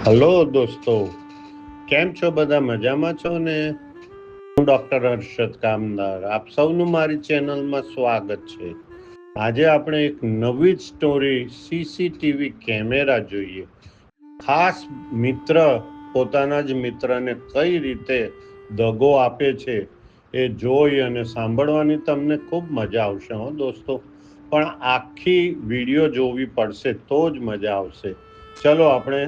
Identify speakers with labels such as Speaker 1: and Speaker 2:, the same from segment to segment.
Speaker 1: Hello દોસ્તો, કેમ છો? બધા મજામાં છો ને? હું ડોક્ટર હર્ષદ કામદાર, આપ સૌનું મારી ચેનલમાં સ્વાગત છે. આજે આપણે એક નવી જ સ્ટોરી સીસીટીવી કેમેરા જોઈએ. ખાસ મિત્ર પોતાના જ મિત્રને કઈ રીતે દગો આપે છે એ જોઈ અને સાંભળવાની તમને ખૂબ મજા આવશે હો દોસ્તો. પણ આખી વિડીયો જોવી પડશે તો જ મજા આવશે. ચલો આપણે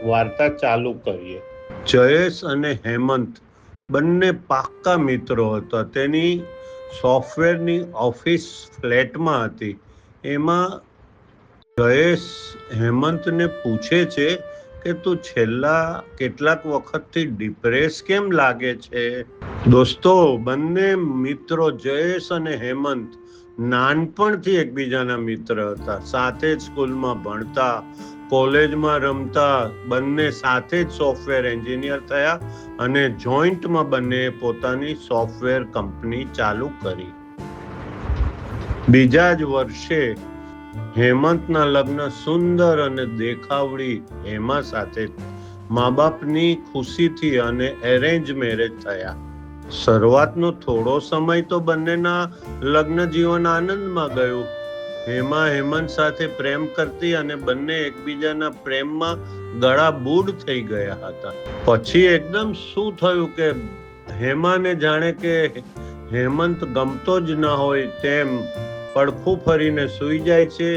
Speaker 1: વાર્તા ચાલુ કરીએ. જયેશ અને હેમંત બંને પાક્કા મિત્રો હતા. તેની સોફ્ટવેરની ઓફિસ ફ્લેટમાં હતી. એમાં જયેશ હેમંતને પૂછે છે કે તું છેલ્લા કેટલાક વખતથી ડિપ્રેસ કેમ લાગે છે? દોસ્તો, બંને મિત્રો જયેશ અને હેમંત નાનપણથી એકબીજાના મિત્ર હતા. સાથે જ સ્કૂલમાં ભણતા, કોલેજમાં રમતા, બંને સાથે જ સોફ્ટવેર એન્જિનિયર થયા અને જોઈન્ટમાં બંને પોતાની સોફ્ટવેર કંપની ચાલુ કરી. બીજા જ વર્ષે હેમંતના લગ્ન સુંદર અને દેખાવડી હેમા સાથે મા બાપની ખુશીથી અને એરેન્જ મેરેજ થયા. શરૂઆતનો થોડો સમય તો બંનેના લગ્ન જીવન આનંદમાં ગયું. હેમા હેમંત સાથે પ્રેમ કરતી અને બંને એકબીજાના પ્રેમમાં ગળાબૂડ થઈ ગયા હતા. પછી એકદમ શું થયું કે હેમાને જાણે કે હેમંત ગમતો જ ન હોય તેમ પડખું ફરીને સૂઈ જાય છે.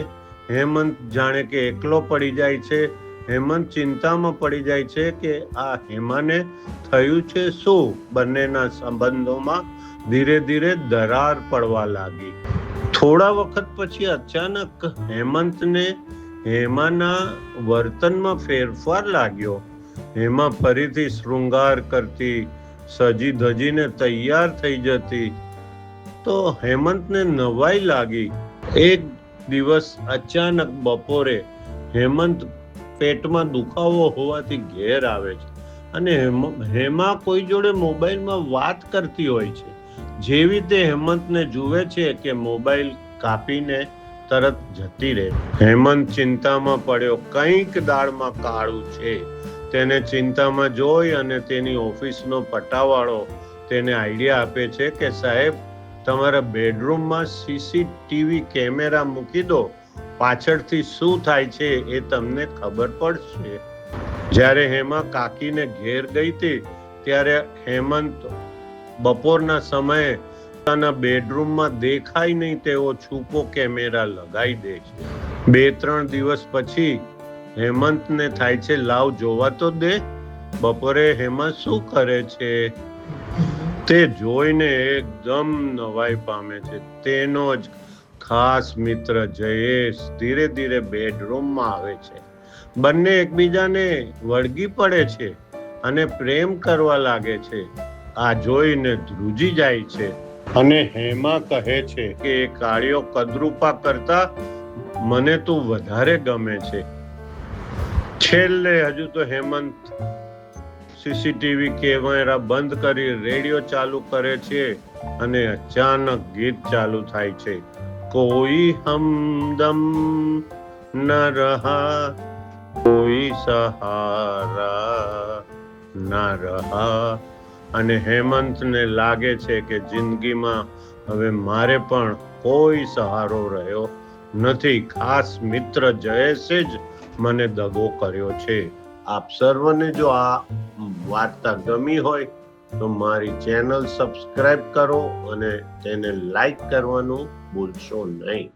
Speaker 1: હેમંત જાણે કે એકલો પડી જાય છે. હેમંત ચિંતામાં પડી જાય છે કે આ હેમાને થયું છે શું? બંનેના સંબંધોમાં ધીરે ધીરે દરાર પડવા લાગી. થોડા વખત પછી અચાનક હેમંતને હેમાના વર્તનમાં ફેરફાર લાગ્યો. હેમા ફરીથી શૃંગાર કરતી, સજી ધજીને તૈયાર થઈ જતી. તો હેમંતને નવાઈ લાગી. એક દિવસ અચાનક બપોરે હેમંત પેટમાં દુખાવો હોવાથી ઘેર આવે છે અને હેમા કોઈ જોડે મોબાઈલમાં વાત કરતી હોય છે. જેવી તે હેમંતને જુએ છે કે મોબાઈલ કાપીને તરત જતી રહે. હેમંત ચિંતામાં પડ્યો. કંઈક દાળમાં કાળું છે. તેને ચિંતામાં જોઈ અને તેની ઓફિસનો પટાવાળો તેને આઈડિયા આપે છે કે સાહેબ, તમારા બેડરૂમમાં સીસીટીવી કેમેરા મૂકી દો. પાછળથી શું થાય છે એ તમને ખબર પડશે. જ્યારે હેમા કાકીને ઘેર ગઈ હતી ત્યારે હેમંત બપોરના સમયે પોતાના બેડરૂમમાં દેખાય નહીં તેવો છૂપો કેમેરા લગાવી દે છે. 2-3 દિવસ પછી હેમંતને થાય છે લાવ જોવા તો દે બપોરે હેમા શું કરે છે. તે જોઈને એકદમ નવાઈ પામે છે. તેનો જ ખાસ મિત્ર જયેશ ધીરે ધીરે બેડરૂમમાં આવે છે. બંને એકબીજાને વળગી પડે છે અને પ્રેમ કરવા લાગે છે. આ જોઈને ધ્રુજી જાય છે અને હેમા કહે છે કે એ કાળિયો કદરૂપા કરતા મને તું વધારે ગમે છે. છેલ્લે હજુ તો હેમંત સીસીટીવી કેમેરા બંધ કરી રેડિયો ચાલુ કરે છે અને અચાનક ગીત ચાલુ થાય છે. કોઈ હમદમ ન રહા, કોઈ સહારા ન રહા. અને હેમંતને લાગે છે કે જિંદગીમાં હવે મારે પણ કોઈ સહારો રહ્યો નથી. ખાસ મિત્ર જયેશે જ મને દગો કર્યો છે. આપ સર્વને જો આ વાર્તા ગમી હોય તો મારી ચેનલ સબસ્ક્રાઇબ કરો અને તેને લાઈક કરવાનું ભૂલશો નહીં.